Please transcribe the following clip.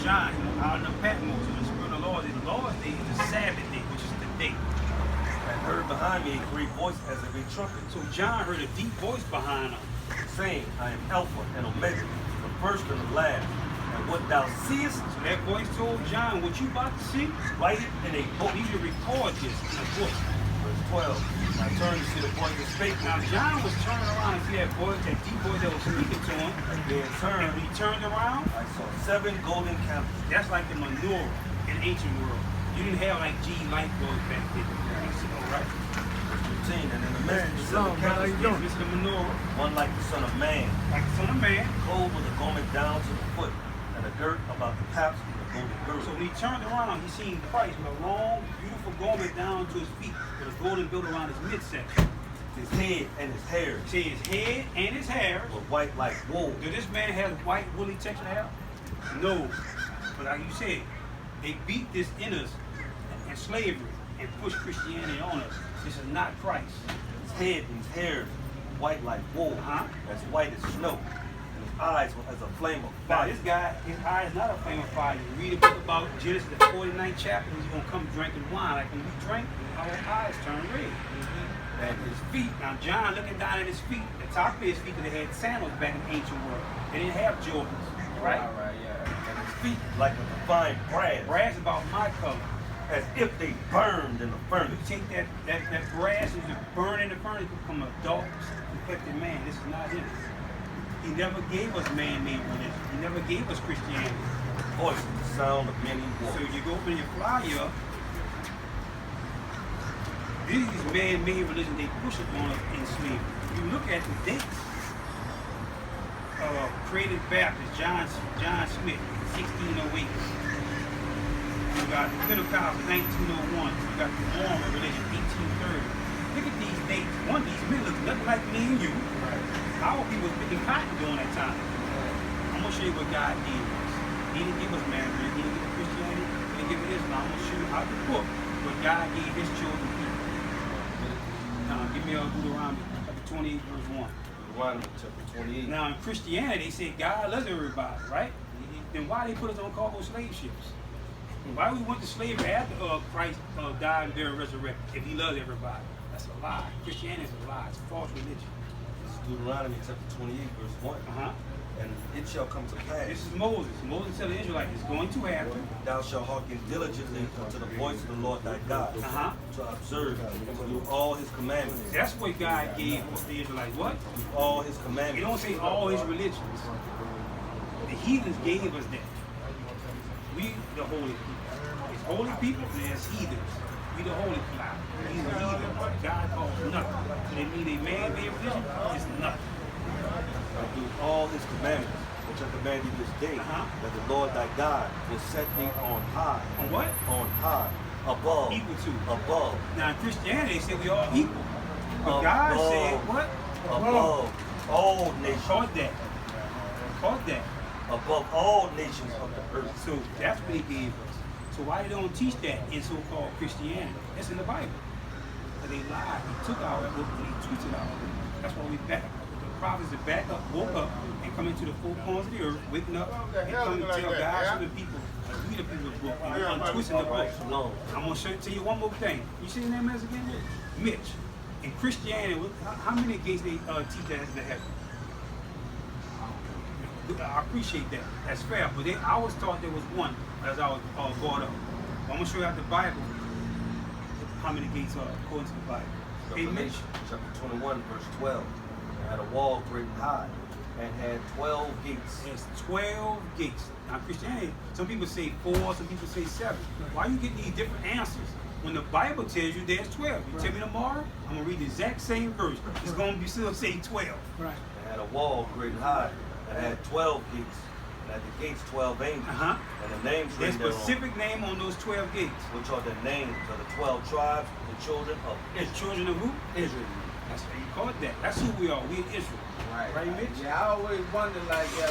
John, he was out in the Patmos, and the Spirit of the Lord Day is the Sabbath day, which is the day. And heard behind me a great voice as of a trumpet. So John heard a deep voice behind him, saying, I am Alpha and Omega, the first and the last. And what thou seest, so that voice told John, what you about to see, write it in a book. you should record this in a book. Verse 12. I turned to see the voice that spake. Now John was turning around and see that voice, that deep voice that was speaking to him. And being And turned, when he turned around, I saw 7 golden candles. that's like the menorah in the ancient world. You didn't have like G light bulbs back then. Right? Verse 15. And in the midst of the 7 candles, This is the menorah, one like the Son of Man, like the Son of Man. clothed with a garment down to the foot, and a girt about the paps with a golden girdle. So when he turned around, he seen Christ with a long, beautiful garment down to his feet, with a golden belt around his midsection. His head and his hair See, his head and his hair. were white like wool. Do this man have white, woolly textured hair? No. But like you said, they beat this in us in slavery and pushed Christianity on us. This is not Christ. His head and his hair white like wool, as white as snow. And his eyes were as a flame of Now fire. this guy, his eye is not a flame of fire. You read a book about Genesis, the 49th chapter, he's going to come drinking wine. Like when we drink, our eyes turn red. And his feet, now John looking down at his feet, the top of his feet, because they had sandals back in the ancient world. They didn't have Jordans, right? And his feet like a refined brass, Brass about my color. as if they burned in the You furnace. take that brass and you burn in the furnace, you become a dark, defective man. This is not him. He never gave us man-made religion. He never gave us Christianity. Voice is the sound of many So waters. you go open your flyer up, these man-made religion, they push it on us in slavery. You look at the dates. Created Baptist, John Smith, 1608. You got Pentecost, 1901. You got the Mormon religion, 1830. Look at these dates. One of these men look nothing like me and you. Our people was picking cotton during that time. I'm going to show you what God gave us. He didn't give us marriage, he didn't give us Christianity, he didn't give us Islam. I'm going to show you out the book what God gave his children people. Now, give me Deuteronomy chapter 28, verse 1. Deuteronomy chapter 28. Now, in Christianity, they say God loves everybody, right? Then why they put us on cargo slave ships? Why we went to slavery after Christ died and buried and resurrected if he loves everybody? That's a lie. Christianity is a lie. It's a false religion. This is Deuteronomy chapter 28, verse 1. And it shall come to pass. This is Moses. Moses tell the Israelites, it's going to happen. Thou shalt hearken diligently unto the voice of the Lord thy God, to observe and to do all his commandments. That's what God gave the Israelites. What? All his It commandments. don't say all his religions. The heathens gave us that. We, the holy people. It's holy people and there's heathens. We the holy people. These are heathens. God calls nothing. So they mean a man-made religion is nothing. And do all his commandments, which I command thee this day, that the Lord thy God will set thee on high. On what? On high. Above. Equal to. Above. Now in Christianity, they say we all equal. But God said what? Above all nations. Caught that. Caught that. Above all nations of the earth. So that's what he gave us. So why they don't teach that in so-called Christianity? It's in the Bible. But they lied. He took our book and he twisted our book. That's why we back. The prophets are back up, woke up, and come into the four corners of the earth, waking up, and come and tell God to the people, we the people's book, and we're untwisting the book. I'm going to tell you one more thing. You see the name is again? Mitch. In Christianity, how many gates they teach that into heaven? I appreciate that. That's fair. But I was taught there was one as I was brought up. But I'm going to show you out the Bible how many gates are according to the Bible. Revelation chapter 21, verse 12. It had a wall great and high, and had 12 gates. There's 12 gates. Now Christianity, some people say 4, some people say 7. Why you get these different answers? When the Bible tells you there's 12. You tell me tomorrow, I'm going to read the exact same verse. It's going to be still say 12. Right. It had a wall great and high, and had 12 gates. And at the gates 12 angels. And the names There's written specific name on those 12 gates. Which are the names of the 12 tribes, the children of Israel. The children of who? Israel. That's how you call it that. That's who we are. We're Israel. Right. Right, Mitch? Yeah, I always wondered like that.